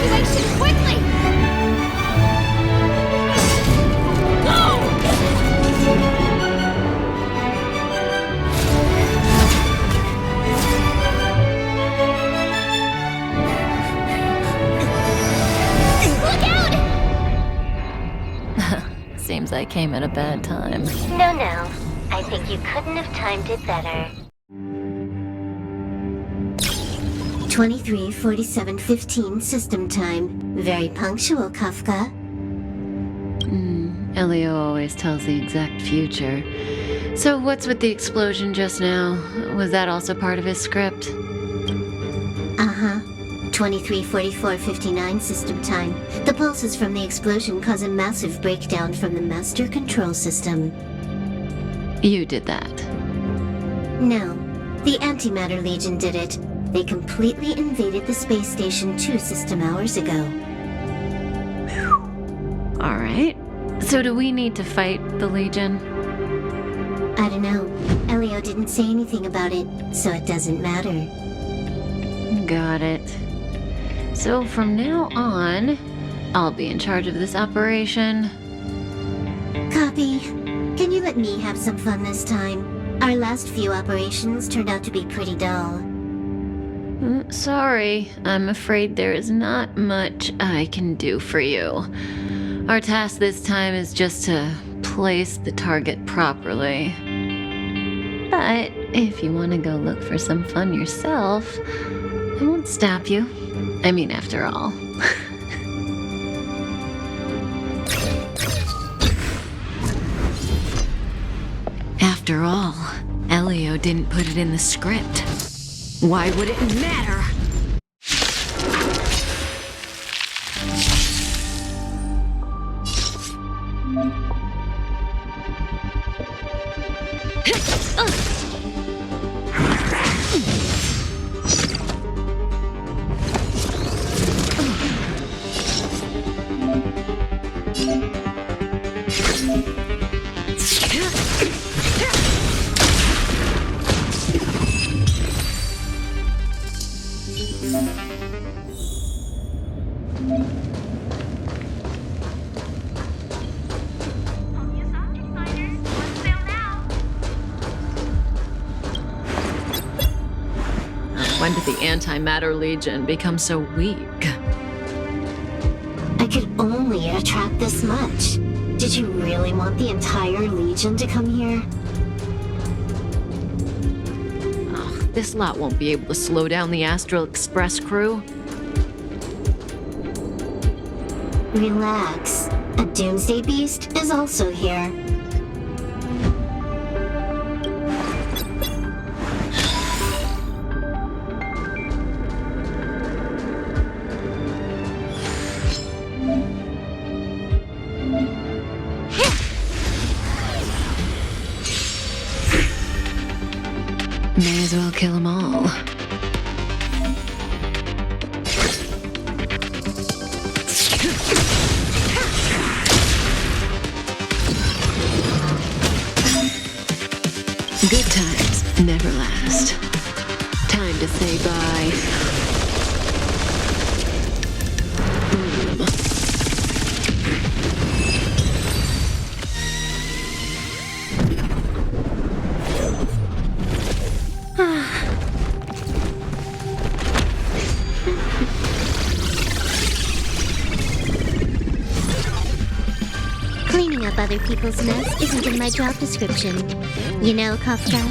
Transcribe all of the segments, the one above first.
evacuation quickly! Go! Look out! Seems I came at a bad time. No. I think you couldn't have timed it better. 23:47:15 system time. Very punctual, Kafka. Elio always tells the exact future. So what's with the explosion just now? Was that also part of his script? 23:44:59 system time. The pulses from the explosion cause a massive breakdown from the master control system. You did that. No, the Antimatter Legion did it. They completely invaded the space station 2 system hours ago. Alright. So do we need to fight the Legion? I don't know. Elio didn't say anything about it, so it doesn't matter. Got it. So from now on, I'll be in charge of this operation. Copy. Can you let me have some fun this time? Our last few operations turned out to be pretty dull. Sorry, I'm afraid there is not much I can do for you. Our task this time is just to place the target properly. But if you want to go look for some fun yourself, I won't stop you. I mean, after all. After all, Elio didn't put it in the script. Why would it matter? When did the Antimatter Legion become so weak? I could only attract this much. Did you really want the entire Legion to come here? This lot won't be able to slow down the Astral Express crew. Relax. A Doomsday Beast is also here. May as well kill them all. Good times never last. Time to say bye. Cleaning up other people's mess isn't in my job description. You know, Kafka?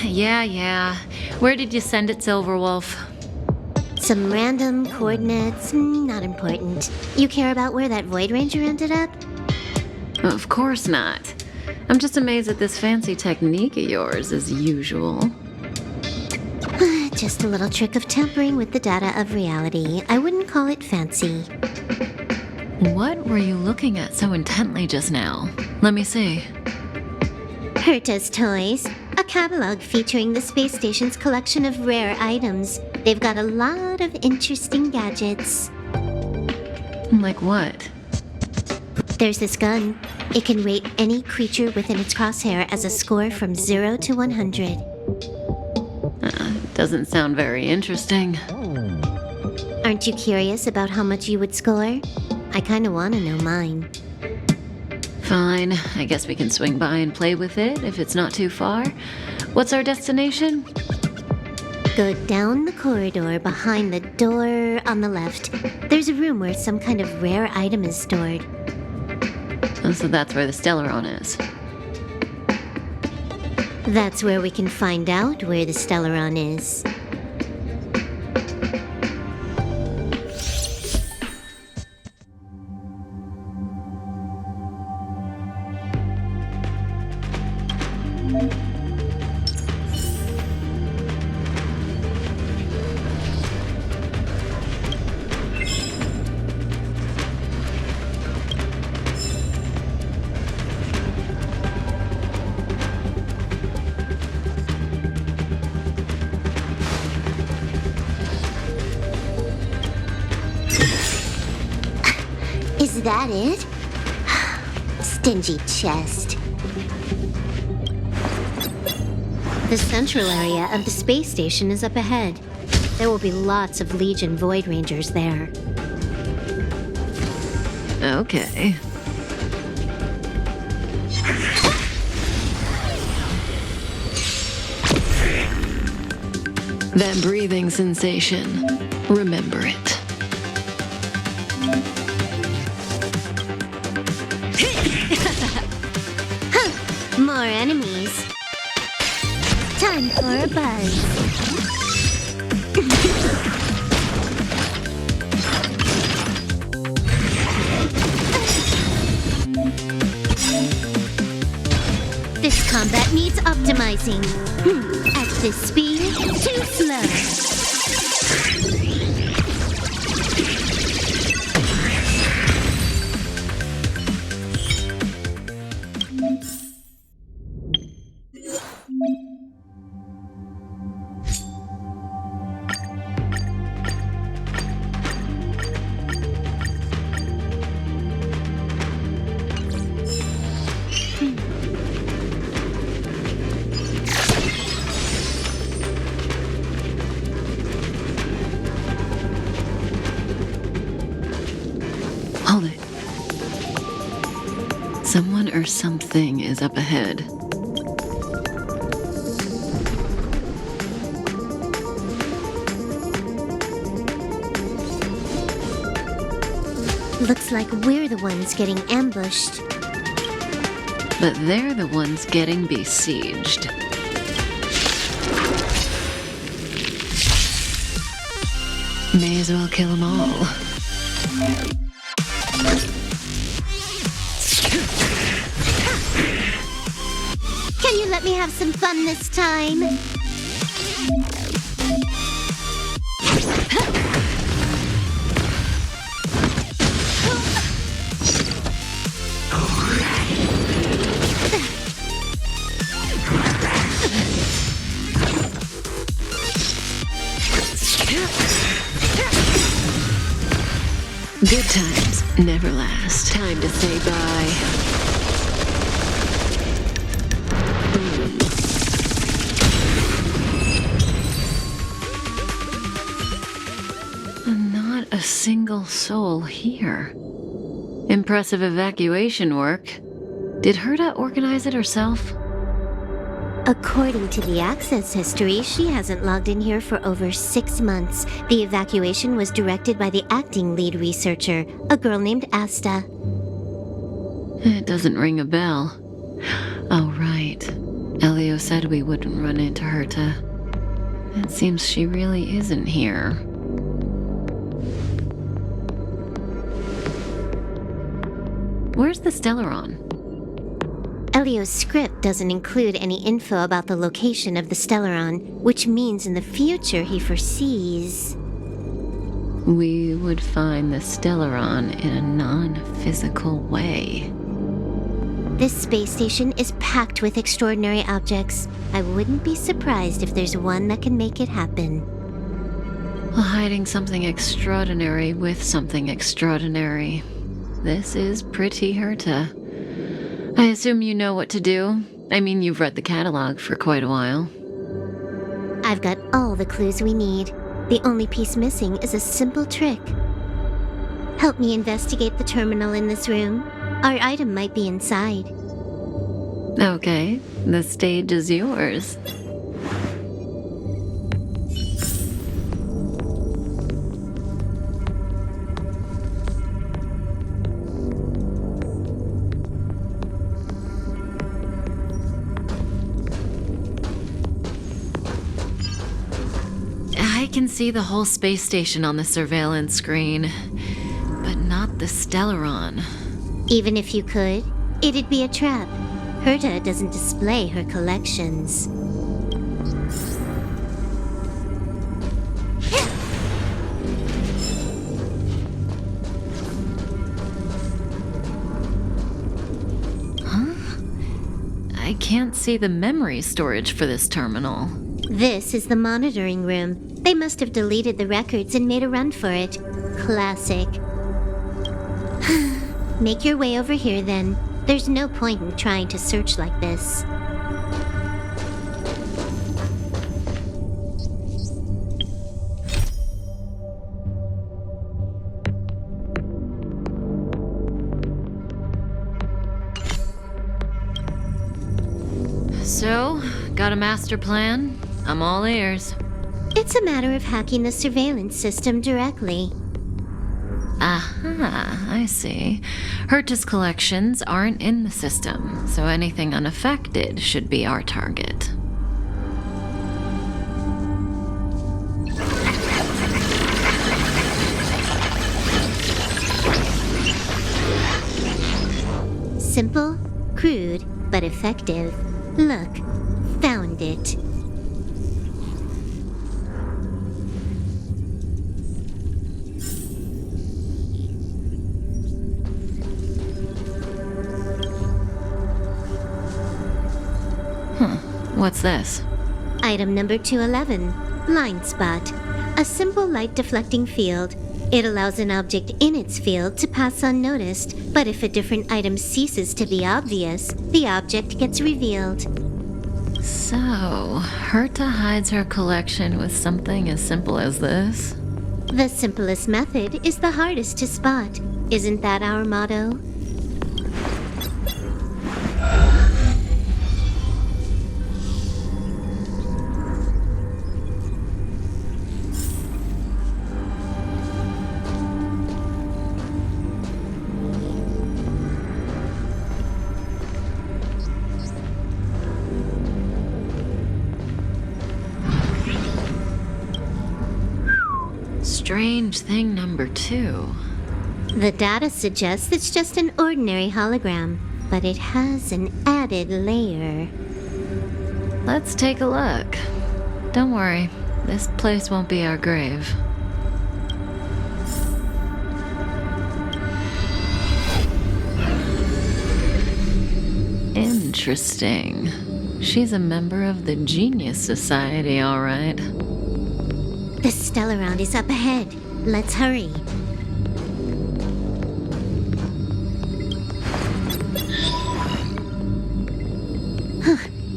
Yeah. Where did you send it, Silverwolf? Some random coordinates, not important. You care about where that Void Ranger ended up? Of course not. I'm just amazed at this fancy technique of yours, as usual. Just a little trick of tampering with the data of reality. I wouldn't call it fancy. What were you looking at so intently just now? Let me see. Hertha's Toys, a catalog featuring the space station's collection of rare items. They've got a lot of interesting gadgets. Like what? There's this gun. It can rate any creature within its crosshair as a score from 0 to 100. Doesn't sound very interesting. Aren't you curious about how much you would score? I kinda wanna know mine. Fine, I guess we can swing by and play with it if it's not too far. What's our destination? Go down the corridor behind the door on the left. There's a room where some kind of rare item is stored. Oh, so that's where the Stellaron is. That's where we can find out where the Stellaron is. Is that it? Stingy chest. The central area of the space station is up ahead. There will be lots of Legion Void Rangers there. Okay. That breathing sensation. Remember it. More enemies. Time for a buzz. This combat needs optimizing. At this speed, too slow. Hold it. Someone or something is up ahead. Looks like we're the ones getting ambushed. But they're the ones getting besieged. May as well kill them all. Can you let me have some fun this time? Good times never last. Time to say bye. Not a single soul here. Impressive evacuation work. Did Hertha organize it herself? According to the access history, she hasn't logged in here for over 6 months. The evacuation was directed by the acting lead researcher, a girl named Asta. It doesn't ring a bell. Oh, right. Elio said we wouldn't run into Hertha. It seems she really isn't here. Where's the Stellaron? Elio's script doesn't include any info about the location of the Stellaron, which means in the future he foresees... We would find the Stellaron in a non-physical way. This space station is packed with extraordinary objects. I wouldn't be surprised if there's one that can make it happen. Well, hiding something extraordinary with something extraordinary. This is pretty Hertha. I assume you know what to do. I mean, you've read the catalog for quite a while. I've got all the clues we need. The only piece missing is a simple trick. Help me investigate the terminal in this room. Our item might be inside. Okay, the stage is yours. I can see the whole space station on the surveillance screen, but not the Stellaron. Even if you could, it'd be a trap. Hertha doesn't display her collections. Huh? I can't see the memory storage for this terminal. This is the monitoring room. They must have deleted the records and made a run for it. Classic. Make your way over here then. There's no point in trying to search like this. So, got a master plan? I'm all ears. It's a matter of hacking the surveillance system directly. Aha, I see. Hertha's collections aren't in the system, so anything unaffected should be our target. Simple, crude, but effective. Look, found it. What's this? Item number 211, blind spot. A simple light deflecting field. It allows an object in its field to pass unnoticed, but if a different item ceases to be obvious, the object gets revealed. So, Hertha hides her collection with something as simple as this? The simplest method is the hardest to spot. Isn't that our motto? Strange thing number 2. The data suggests it's just an ordinary hologram, but it has an added layer. Let's take a look. Don't worry, this place won't be our grave. Interesting. She's a member of the Genius Society, all right. The Stellaron is up ahead. Let's hurry.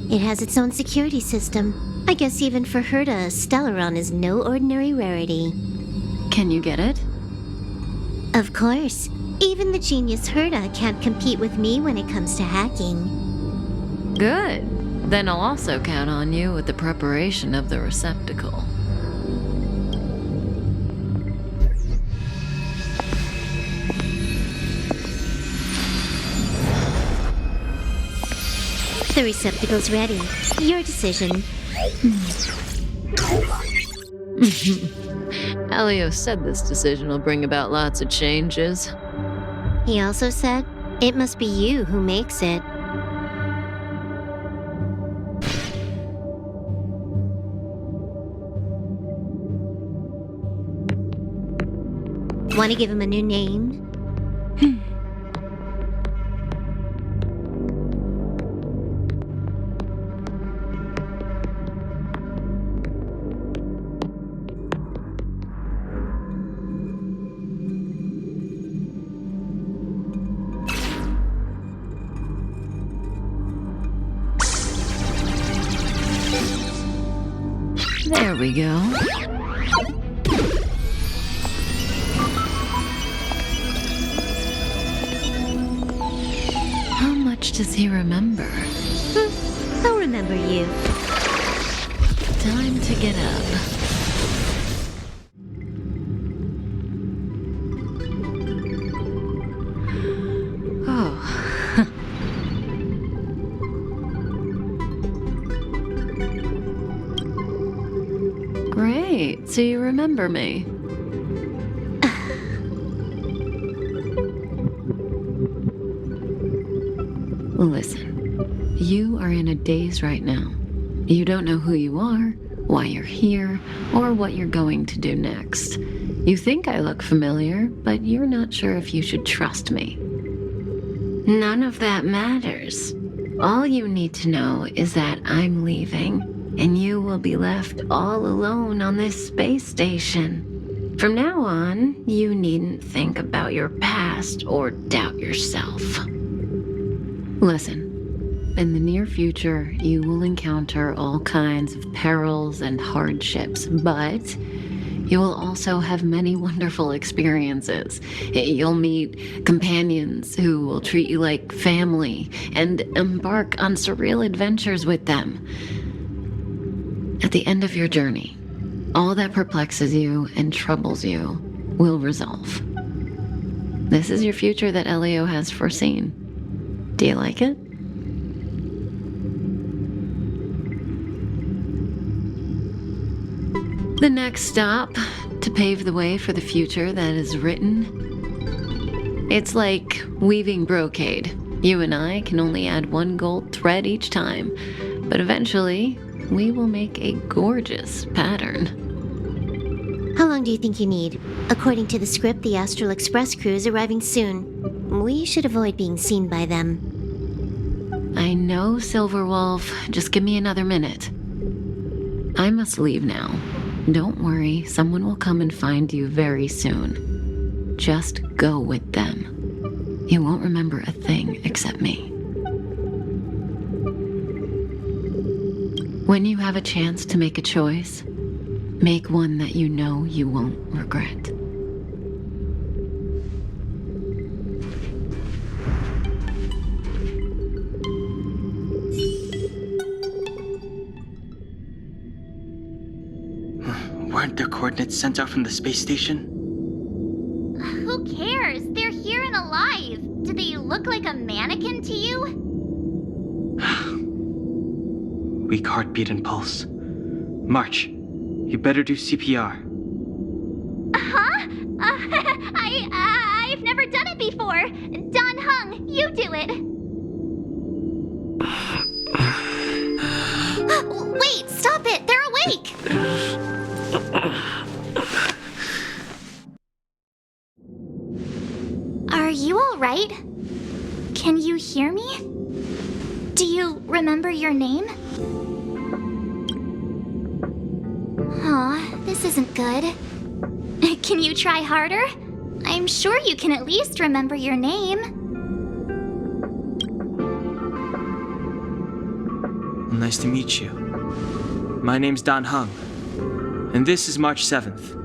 It has its own security system. I guess even for Hertha, a Stellaron is no ordinary rarity. Can you get it? Of course. Even the genius Hertha can't compete with me when it comes to hacking. Good. Then I'll also count on you with the preparation of the receptacle. The receptacle's ready. Your decision. Elio said this decision will bring about lots of changes. He also said, it must be you who makes it. Want to give him a new name? There we go. How much does he remember? I'll remember you. Time to get up. Oh. Great, so you remember me. Listen, you are in a daze right now. You don't know who you are, why you're here, or what you're going to do next. You think I look familiar, but you're not sure if you should trust me. None of that matters. All you need to know is that I'm leaving, and you will be left all alone on this space station. From now on, you needn't think about your past or doubt yourself. Listen, in the near future, you will encounter all kinds of perils and hardships, but you will also have many wonderful experiences. You'll meet companions who will treat you like family and embark on surreal adventures with them. At the end of your journey, all that perplexes you and troubles you will resolve. This is your future that Elio has foreseen. Do you like it? The next stop, to pave the way for the future that is written. It's like weaving brocade. You and I can only add one gold thread each time, but eventually, we will make a gorgeous pattern. How long do you think you need? According to the script, the Astral Express crew is arriving soon. We should avoid being seen by them. I know, Silverwolf. Just give me another minute. I must leave now. Don't worry, someone will come and find you very soon. Just go with them. You won't remember a thing except me. When you have a chance to make a choice, make one that you know you won't regret. Weren't their coordinates sent out from the space station? Who cares? They're here and alive. Do they look like a mannequin to you? Weak heartbeat and pulse. March, you better do CPR. Huh? I've never done it before. Don Heng, you do it. Wait, stop it. They're awake. Are you all right? Can you hear me? Do you remember your name? Aw, this isn't good. Can you try harder? I'm sure you can at least remember your name. Well, nice to meet you. My name's Don Heng, and this is March 7th.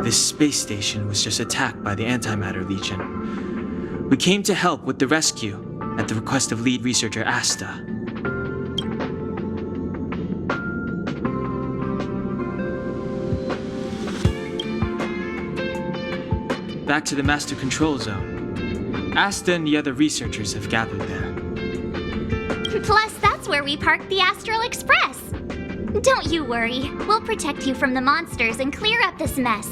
This space station was just attacked by the Antimatter Legion. We came to help with the rescue at the request of lead researcher Asta. Back to the Master Control Zone. Asta and the other researchers have gathered there. Plus, that's where we parked the Astral Express. Don't you worry. We'll protect you from the monsters and clear up this mess.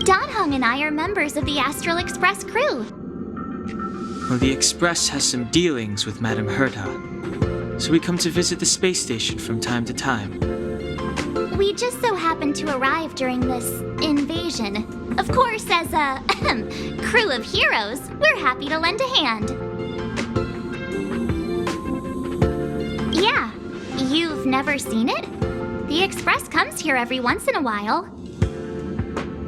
Don Heng and I are members of the Astral Express crew. Well, the Express has some dealings with Madame Hertha, so we come to visit the space station from time to time. We just so happened to arrive during this invasion. Of course, as a crew of heroes, we're happy to lend a hand. Yeah, you've never seen it? The Express comes here every once in a while.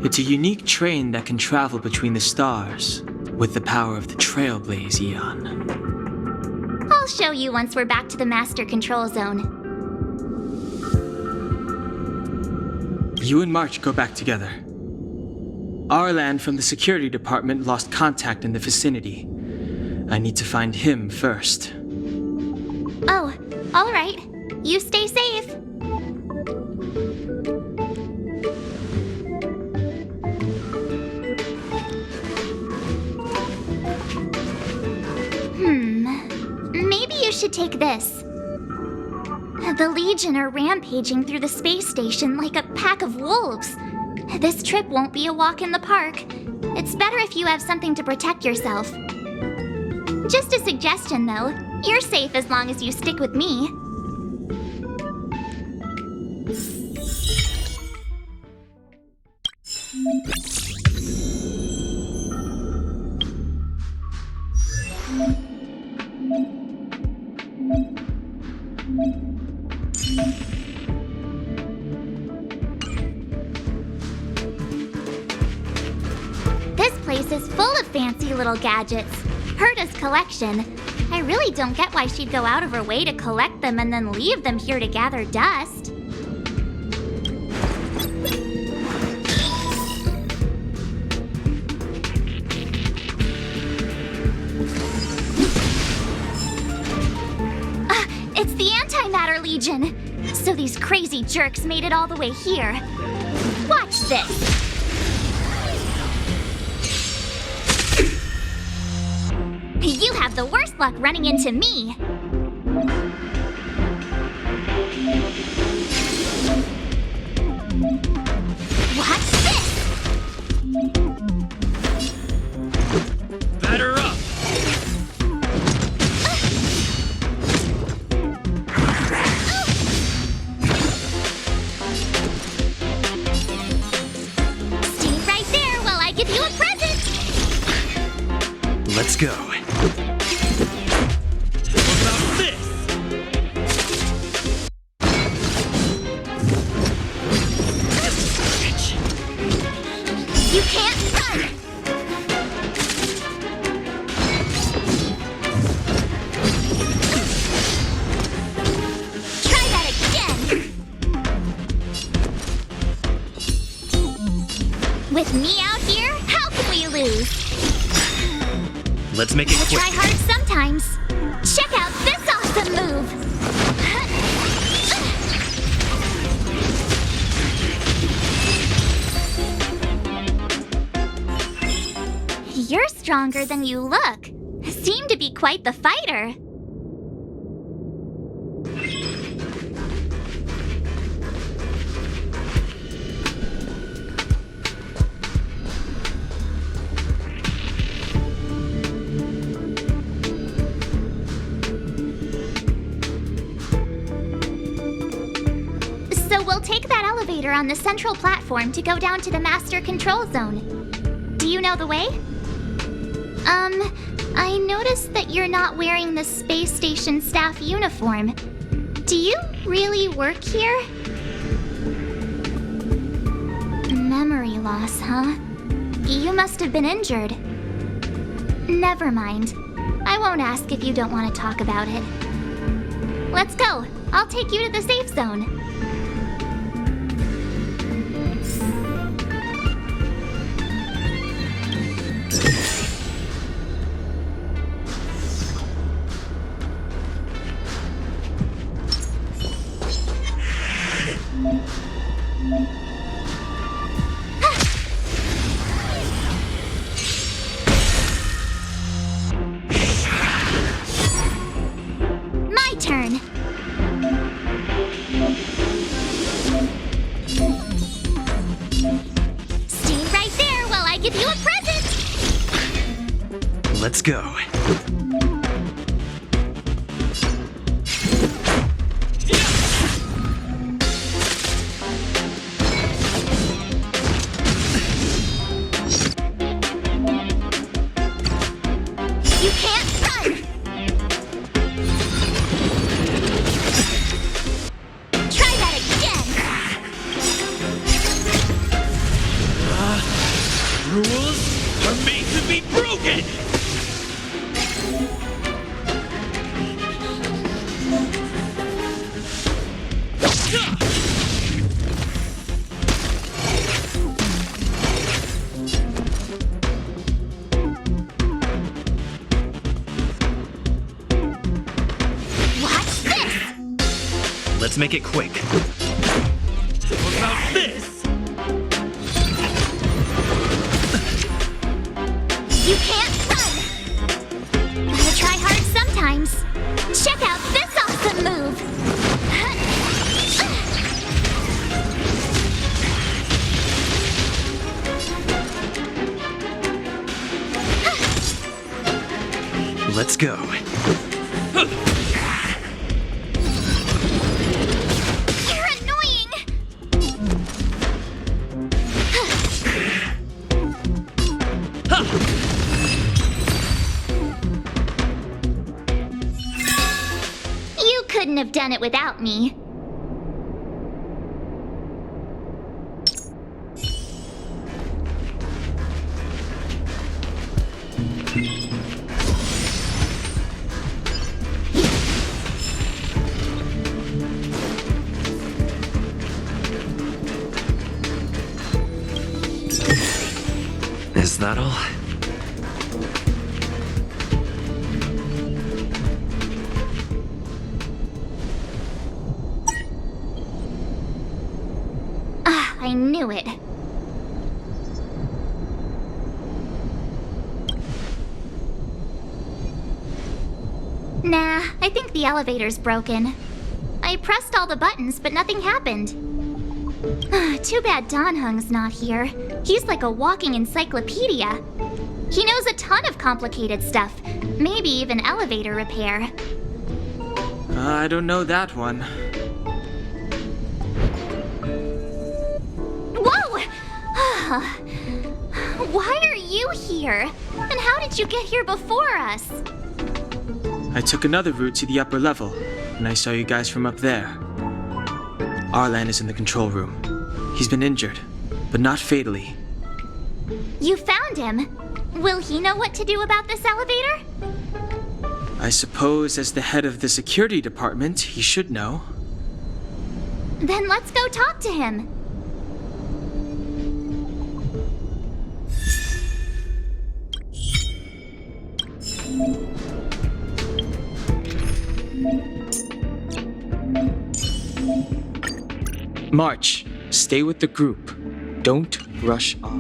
It's a unique train that can travel between the stars with the power of the Trailblaze Eon. I'll show you once we're back to the master control zone. You and March go back together. Arlan from the security department lost contact in the vicinity. I need to find him first. Oh, all right. You stay safe. Maybe you should take this. The Legion are rampaging through the space station like a pack of wolves. This trip won't be a walk in the park. It's better if you have something to protect yourself. Just a suggestion, though. You're safe as long as you stick with me. This place is full of fancy little gadgets. Hertha's collection. I really don't get why she'd go out of her way to collect them and then leave them here to gather dust. It's the Antimatter Legion. So these crazy jerks made it all the way here. Watch this. You have the worst luck running into me. Watch this! Batter up! Stay right there while I give you a present! Let's go. You can't run! Try that again! With me out here, how can we lose? Let's make it I quick. try hard sometimes. Check out this awesome move! You're stronger than you look. Seem to be quite the fighter. So we'll take that elevator on the central platform to go down to the master control zone. Do you know the way? I noticed that you're not wearing the space station staff uniform. Do you really work here? Memory loss, huh? You must have been injured. Never mind. I won't ask if you don't want to talk about it. Let's go. I'll take you to the safe zone. My turn. Stay right there while I give you a present. Let's go. You can't run! Try that again! Rules are made to be broken! Let's make it quick. What about this? You can't run! Gotta try hard sometimes. Check out this awesome move! Let's go. You're annoying! You couldn't have done it without me. Is that all? Ah, I knew it. Nah, I think the elevator's broken. I pressed all the buttons, but nothing happened. Too bad Heng's not here. He's like a walking encyclopedia. He knows a ton of complicated stuff, maybe even elevator repair. I don't know that one. Whoa! Why are you here? And how did you get here before us? I took another route to the upper level, and I saw you guys from up there. Arlan is in the control room. He's been injured, but not fatally. You found him. Will he know what to do about this elevator? I suppose as the head of the security department, he should know. Then let's go talk to him. March, stay with the group. Don't rush off.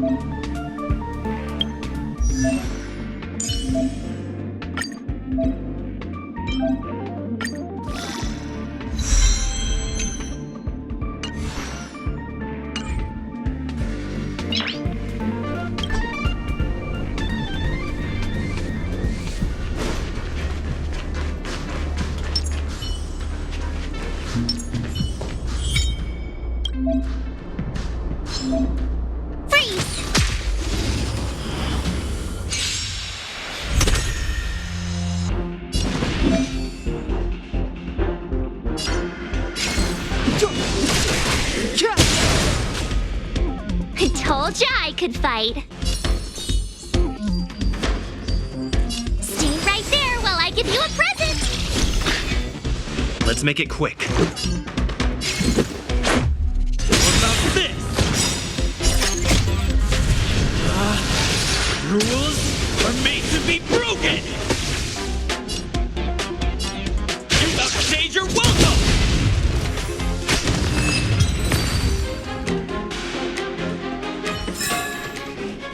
Told ya I could fight. Stay right there while I give you a present. Let's make it quick. What about this? Rules are made to be broken! You're about to change your welcome!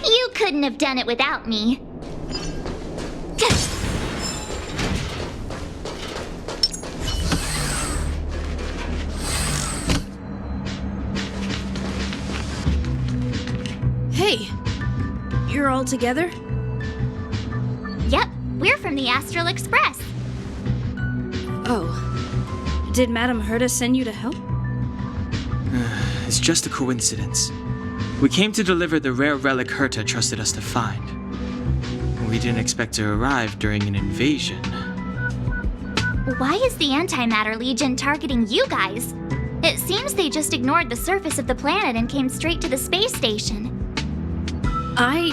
You couldn't have done it without me. Hey, you're all together? Yep, we're from the Astral Express. Oh, did Madame Hertha send you to help? It's just a coincidence. We came to deliver the rare relic Hertha trusted us to find. We didn't expect to arrive during an invasion. Why is the Antimatter Legion targeting you guys? It seems they just ignored the surface of the planet and came straight to the space station. I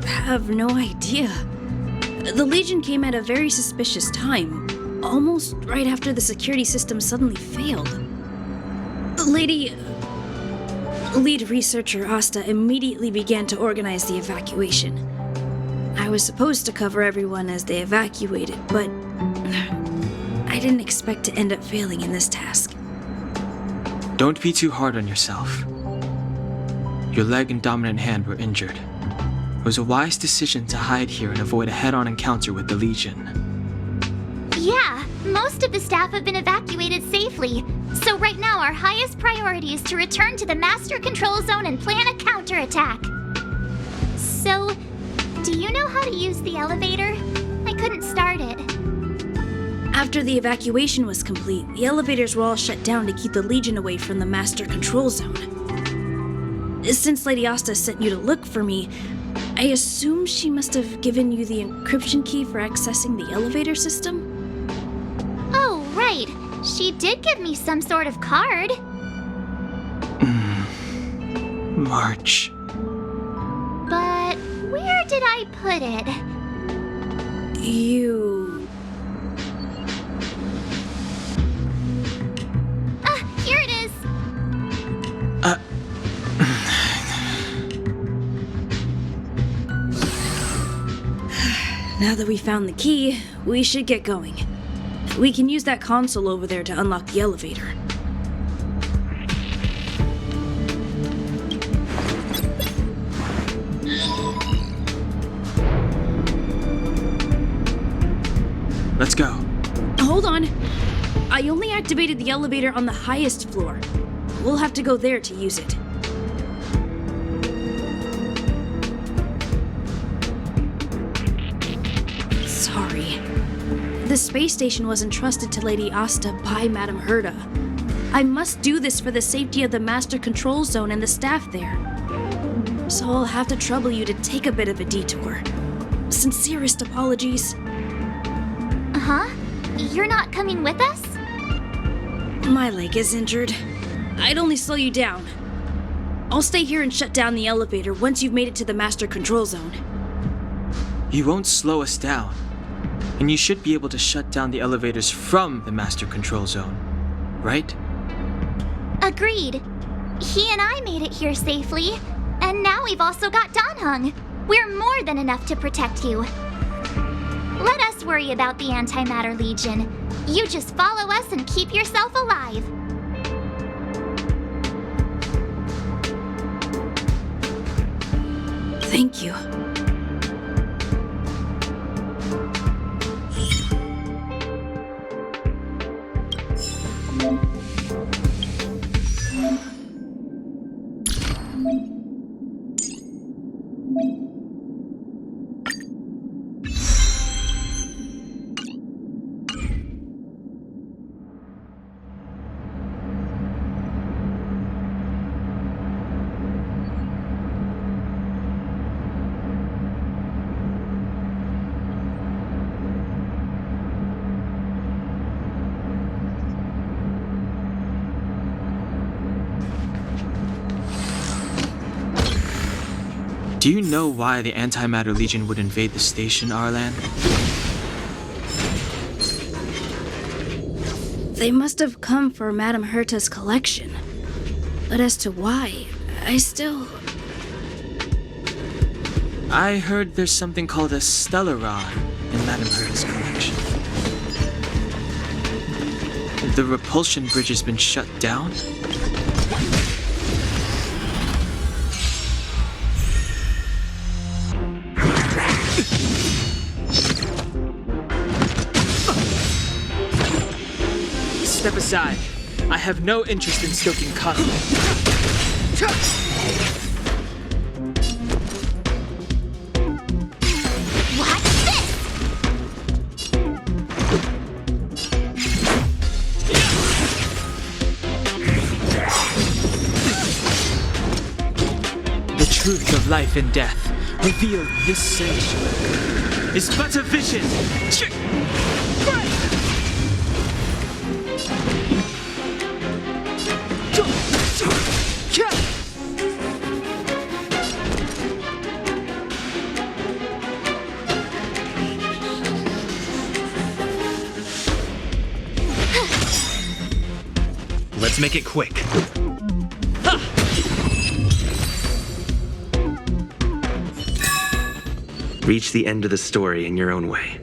have no idea. The Legion came at a very suspicious time, almost right after the security system suddenly failed. The lead researcher Asta immediately began to organize the evacuation. I was supposed to cover everyone as they evacuated, but I didn't expect to end up failing in this task. Don't be too hard on yourself. Your leg and dominant hand were injured. It was a wise decision to hide here and avoid a head-on encounter with the Legion. Yeah, most of the staff have been evacuated safely. So right now our highest priority is to return to the Master Control Zone and plan a counterattack. So, do you know how to use the elevator? I couldn't start it. After the evacuation was complete, the elevators were all shut down to keep the Legion away from the Master Control Zone. Since Lady Asta sent you to look for me, I assume she must have given you the encryption key for accessing the elevator system? Oh, right. She did give me some sort of card. March. But where did I put it? Here it is. Now that we found the key, we should get going. We can use that console over there to unlock the elevator. Let's go. Hold on. I only activated the elevator on the highest floor. We'll have to go there to use it. Sorry. The space station was entrusted to Lady Asta by Madame Hertha. I must do this for the safety of the Master Control Zone and the staff there. So I'll have to trouble you to take a bit of a detour. Sincerest apologies. Huh? You're not coming with us? My leg is injured. I'd only slow you down. I'll stay here and shut down the elevator once you've made it to the Master Control Zone. You won't slow us down. And you should be able to shut down the elevators from the Master Control Zone, right? Agreed. He and I made it here safely. And now we've also got Heng. We're more than enough to protect you. Let us worry about the Antimatter Legion. You just follow us and keep yourself alive. Thank you. Do you know why the Antimatter Legion would invade the station, Arlan? They must have come for Madame Hertha's collection. But as to why, I heard there's something called a Stellaron in Madame Hertha's collection. The repulsion bridge has been shut down? Step aside. I have no interest in stoking conflict. What's this? The truth of life and death, revealed this sanctuary, is but a vision. Let's make it quick. Reach the end of the story in your own way.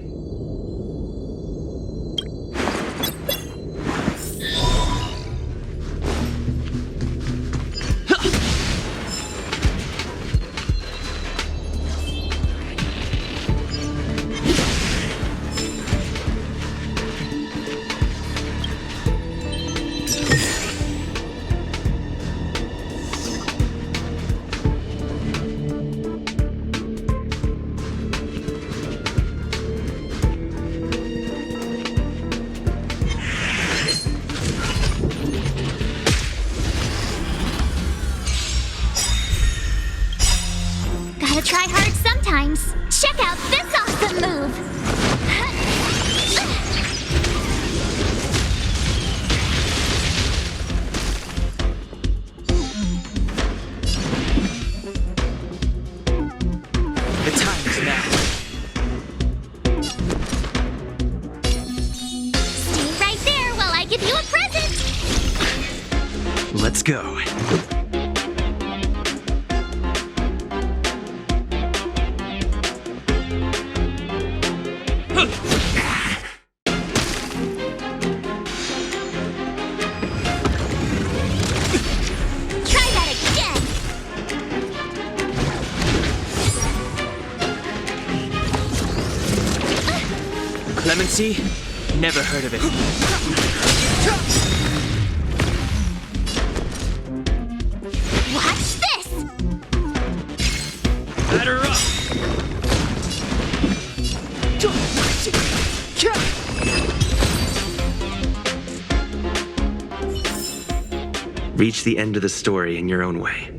Let's go. Try that again! Clemency? Never heard of it. Watch this! Batter up! Reach the end of the story in your own way.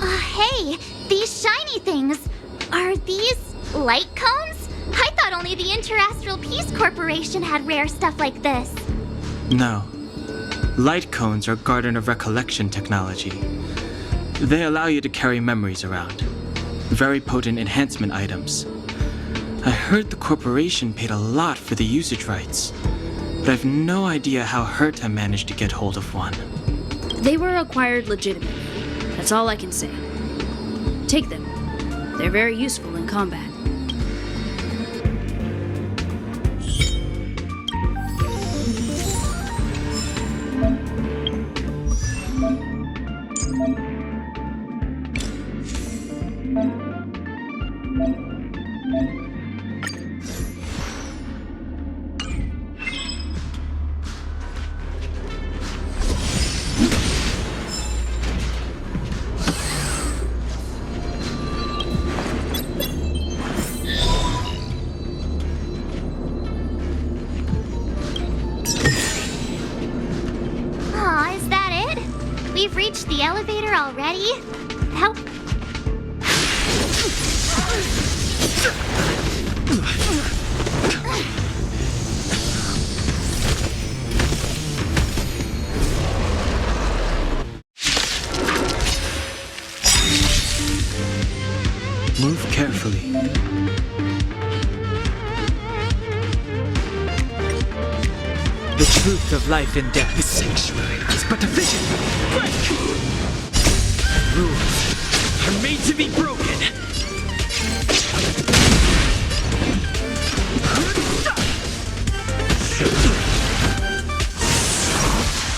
Hey, these shiny things. Are these light cones? I thought only the Interastral Peace Corporation had rare stuff like this. No. Light cones are Garden of Recollection technology. They allow you to carry memories around. Very potent enhancement items. I heard the corporation paid a lot for the usage rights, but I've no idea how Hertha managed to get hold of one. They were acquired legitimately. That's all I can say. Take them. They're very useful in combat. Aw, is that it? We've reached the elevator already? How... Move carefully. The truth of life and death. The sanctuary is but a vision. Rules Are made to be broken.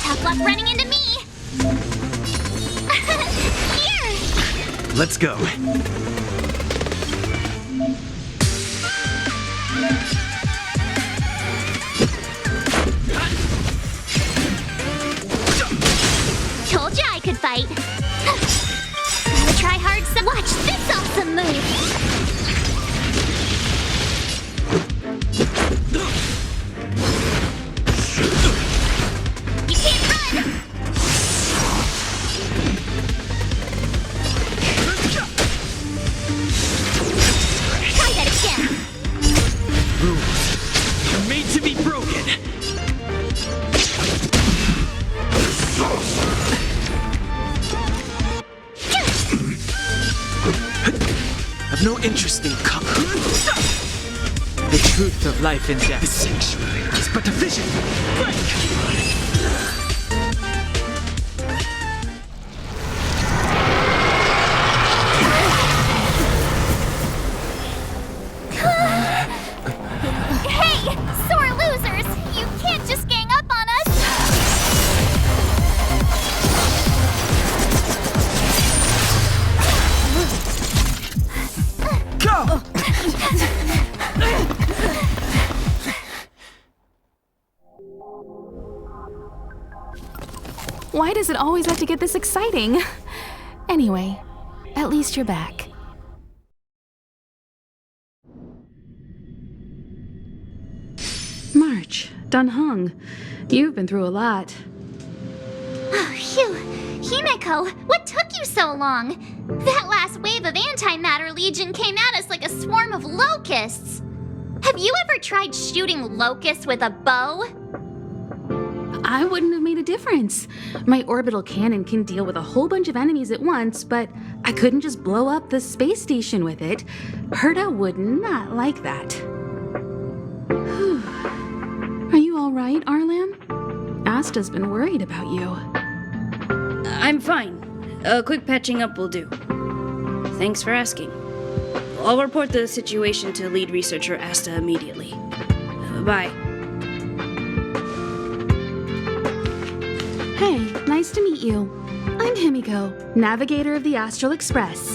Tough luck running into me! Here! Let's go. Told ya I could fight. Gotta try hard some. Watch this awesome move! You can't run! Try that again! Rules are made to be broken. I've no interest in the truth of life and The death. sanctuary is but a vision. Hey! Sore losers! You can't just gang up on us! Go! Why does it always have to get this exciting? Anyway, at least you're back. March, Heng, you've been through a lot. Oh, phew. Himeko, what took you so long? That last wave of Antimatter Legion came at us like a swarm of locusts. Have you ever tried shooting locusts with a bow? I wouldn't have made a difference. My orbital cannon can deal with a whole bunch of enemies at once, but I couldn't just blow up the space station with it. Hertha would not like that. all right, Arlan? Asta's been worried about you. I'm fine. A quick patching up will do. Thanks for asking. I'll report the situation to lead researcher Asta immediately. Bye. Hey, nice to meet you. I'm Himiko, navigator of the Astral Express.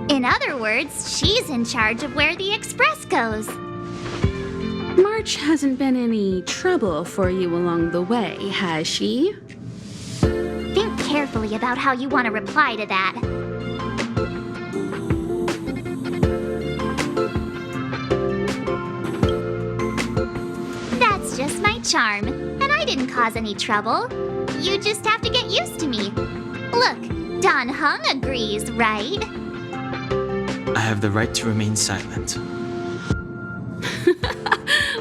In other words, she's in charge of where the express goes. March hasn't been any trouble for you along the way, has she? Think carefully about how you want to reply to that. That's just my charm, and I didn't cause any trouble. You just have to get used to me. Look, Don Heng agrees, right? I have the right to remain silent.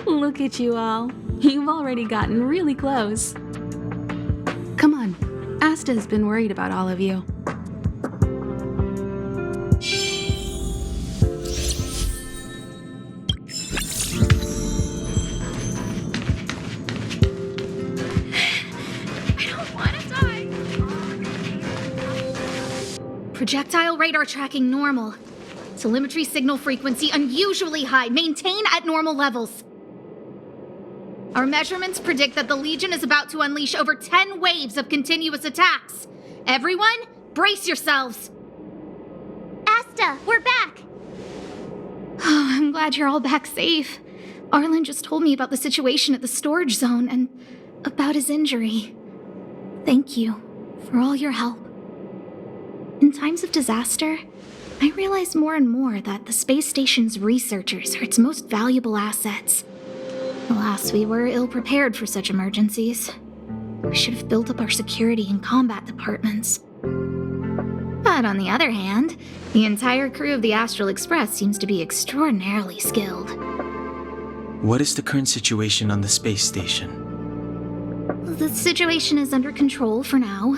Look at you all. You've already gotten really close. Come on. Asta has been worried about all of you. I don't want to die. Projectile radar tracking normal. Telemetry signal frequency unusually high. Maintain at normal levels. Our measurements predict that the Legion is about to unleash over 10 waves of continuous attacks. Everyone, brace yourselves. Asta, we're back. Oh, I'm glad you're all back safe. Arlen just told me about the situation at the storage zone and about his injury. Thank you for all your help. In times of disaster, I realize more and more that the space station's researchers are its most valuable assets. Alas, we were ill-prepared for such emergencies. We should have built up our security and combat departments. But on the other hand, the entire crew of the Astral Express seems to be extraordinarily skilled. What is the current situation on the space station? The situation is under control for now.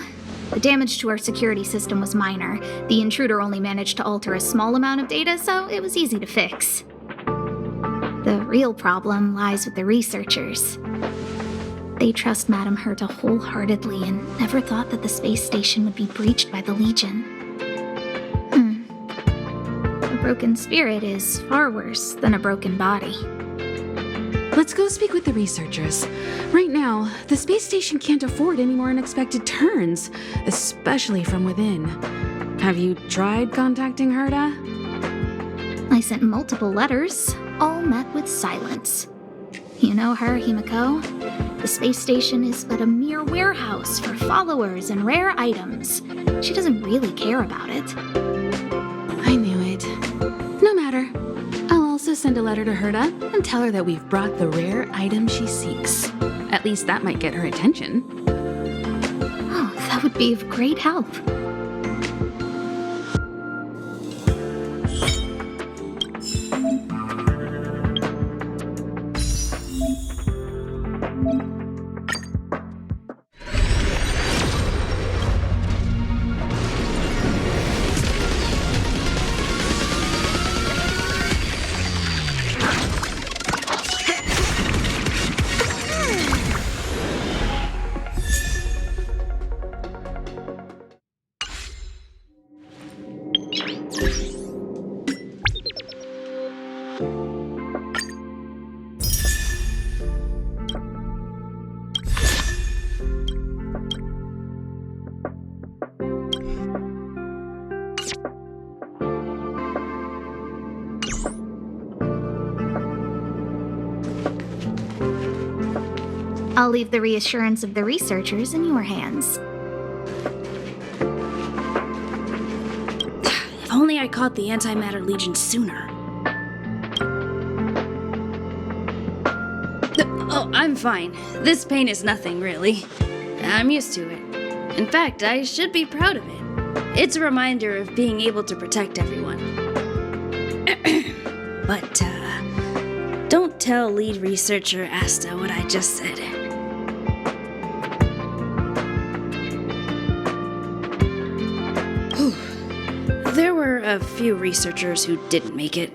The damage to our security system was minor. The intruder only managed to alter a small amount of data, so it was easy to fix. The real problem lies with the researchers. They trust Madame Hertha wholeheartedly and never thought that the space station would be breached by the Legion. A broken spirit is far worse than a broken body. Let's go speak with the researchers. Right now, the space station can't afford any more unexpected turns, especially from within. Have you tried contacting Hertha? I sent multiple letters, all met with silence. You know her, Himiko. The space station is but a mere warehouse for followers and rare items. She doesn't really care about it. I knew it. No matter. I'll also send a letter to Hertha and tell her that we've brought the rare item she seeks. At least that might get her attention. Oh, that would be of great help. I'll leave the reassurance of the researchers in your hands. If only I caught the Antimatter Legion sooner. Oh, I'm fine. This pain is nothing, really. I'm used to it. In fact, I should be proud of it. It's a reminder of being able to protect everyone. But, don't tell lead researcher Asta what I just said. There were a few researchers who didn't make it.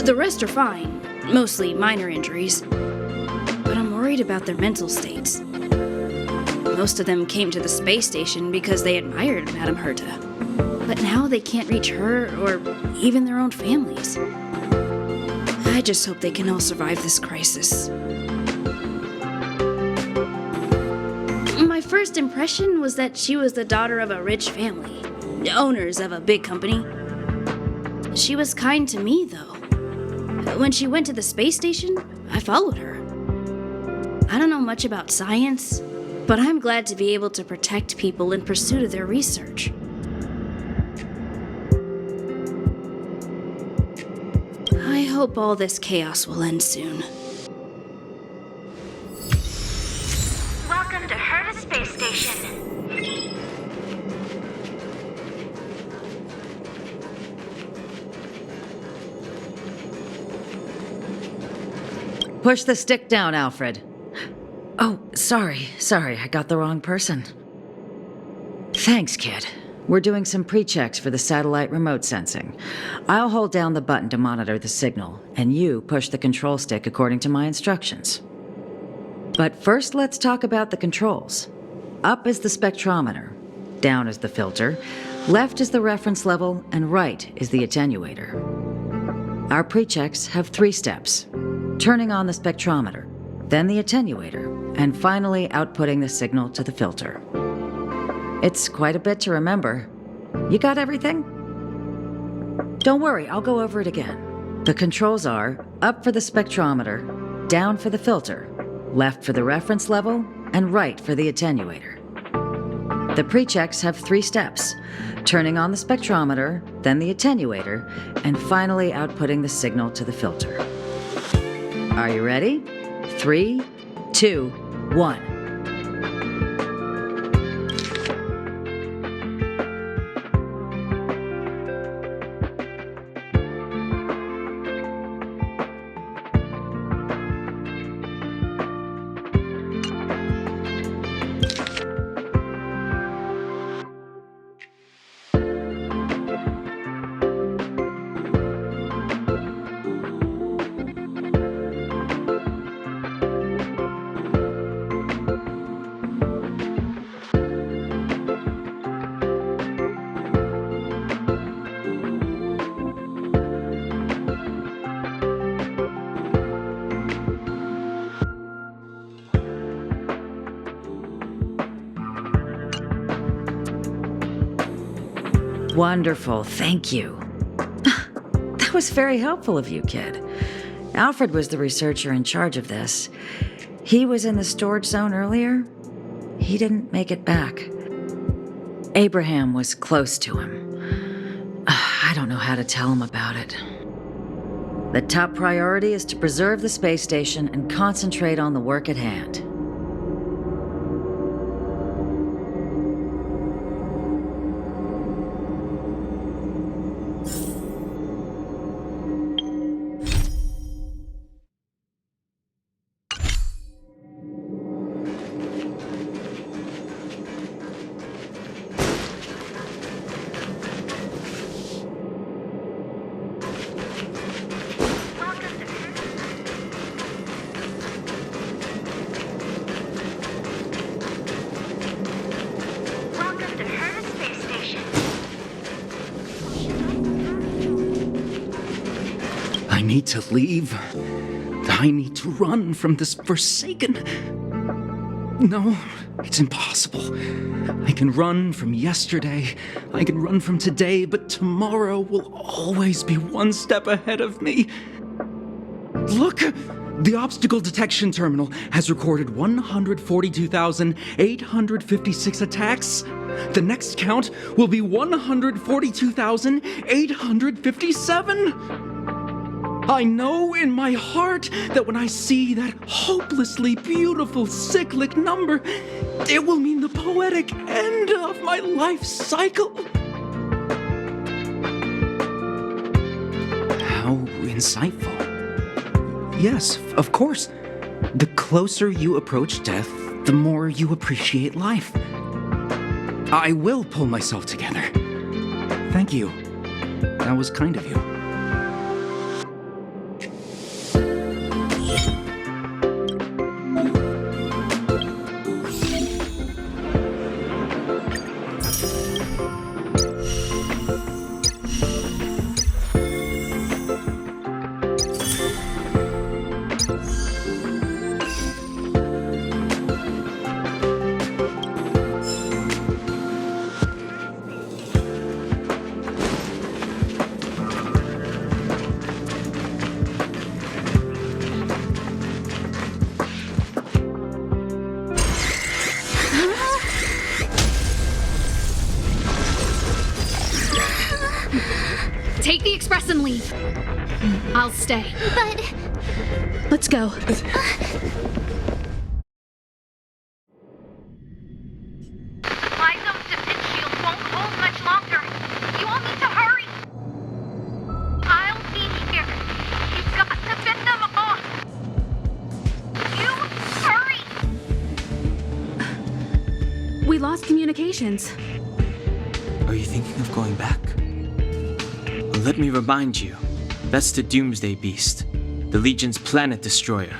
The rest are fine, mostly minor injuries. worried about their mental states. Most of them came to the space station because they admired Madame Hertha. But now they can't reach her or even their own families. I just hope they can all survive this crisis. My first impression was that she was the daughter of a rich family, owners of a big company. She was kind to me, though. When she went to the space station, I followed her. I don't know much about science, but I'm glad to be able to protect people in pursuit of their research. I hope all this chaos will end soon. Welcome to Hertha Space Station. Push the stick down, Alfred. Oh, sorry, I got the wrong person. Thanks, kid. We're doing some pre-checks for the satellite remote sensing. I'll hold down the button to monitor the signal, and you push the control stick according to my instructions. But first, let's talk about the controls. Up is the spectrometer, down is the filter, left is the reference level, and right is the attenuator. Our pre-checks have 3 steps. Turning on the spectrometer, then the attenuator, and finally outputting the signal to the filter. It's quite a bit to remember. You got everything? Don't worry, I'll go over it again. The controls are up for the spectrometer, down for the filter, left for the reference level, and right for the attenuator. The pre-checks have 3 steps. Turning on the spectrometer, then the attenuator, and finally outputting the signal to the filter. Are you ready? 3, 2, 1. Wonderful, thank you. That was very helpful of you, kid. Alfred was the researcher in charge of this. He was in the storage zone earlier. He didn't make it back. Abraham was close to him. I don't know how to tell him about it. The top priority is to preserve the space station and concentrate on the work at hand. I need to leave. I need to run from this forsaken... No, it's impossible. I can run from yesterday, I can run from today, but tomorrow will always be one step ahead of me. Look! The obstacle detection terminal has recorded 142,856 attacks. The next count will be 142,857. I know in my heart that when I see that hopelessly beautiful cyclic number, it will mean the poetic end of my life cycle. How insightful. Yes, of course. The closer you approach death, the more you appreciate life. I will pull myself together. Thank you. That was kind of you. Take the express and leave. I'll stay. But Let's go. Supply zone's defense shield won't hold much longer. You all need to hurry. I'll be here. You've got to fend them off. You hurry. We lost communications. Are you thinking of going back? Well, let me remind you, that's the Doomsday Beast, the Legion's planet destroyer.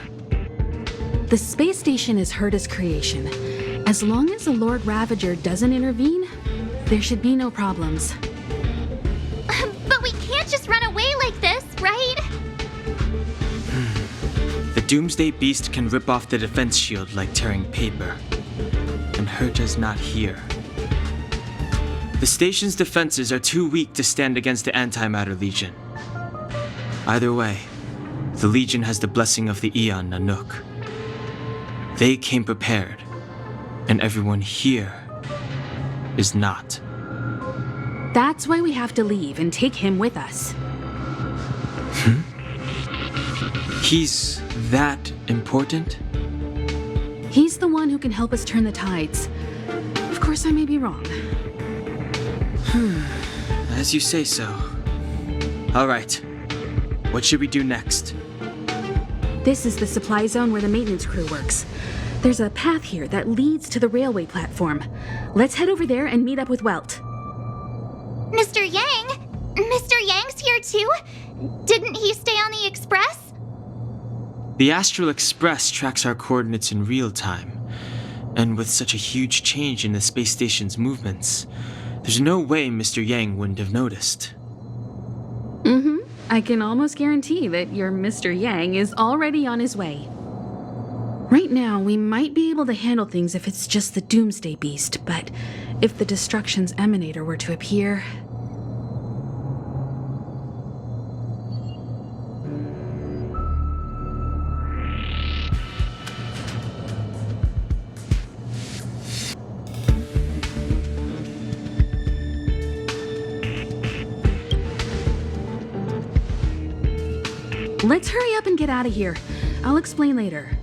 The space station is Hertha's creation. As long as the Lord Ravager doesn't intervene, there should be no problems. but we can't just run away like this, right? The Doomsday Beast can rip off the defense shield like tearing paper. And Hertha's not here. The station's defenses are too weak to stand against the Antimatter Legion. Either way, the Legion has the blessing of the Aeon Nanook. They came prepared, and everyone here is not. That's why we have to leave and take him with us. He's that important? He's the one who can help us turn the tides. Of course, I may be wrong. As you say so. All right. What should we do next? This is the supply zone where the maintenance crew works. There's a path here that leads to the railway platform. Let's head over there and meet up with Welt. Mr. Yang? Mr. Yang's here too? Didn't he stay on the Express? The Astral Express tracks our coordinates in real time. And with such a huge change in the space station's movements, there's no way Mr. Yang wouldn't have noticed. I can almost guarantee that your Mr. Yang is already on his way. Right now, we might be able to handle things if it's just the Doomsday Beast, but if the Destruction's Emanator were to appear... Let's hurry up and get out of here. I'll explain later.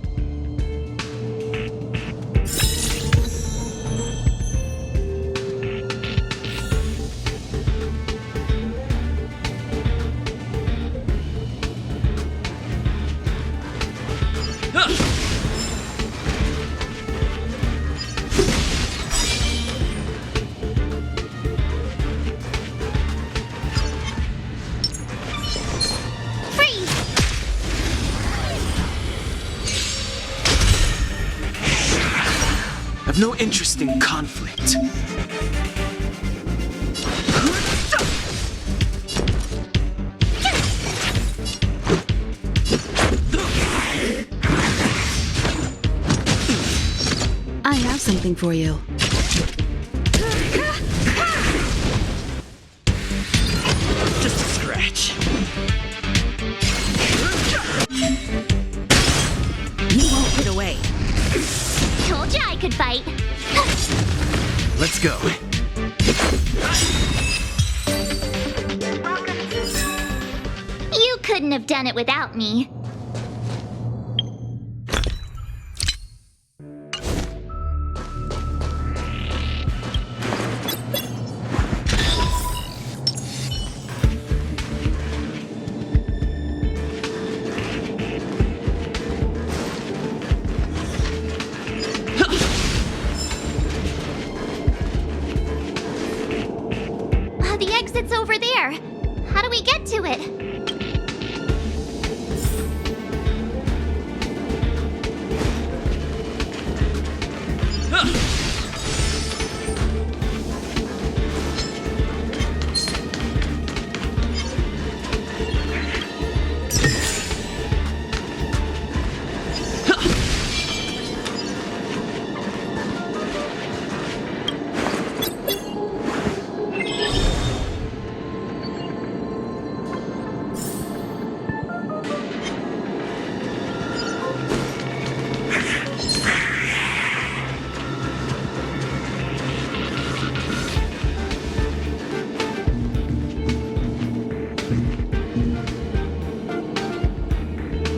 I've no interest in conflict. I have something for you. Just a scratch. You won't get away. Told you I could fight. Let's go. You couldn't have done it without me. The exit's over there. How do we get to it?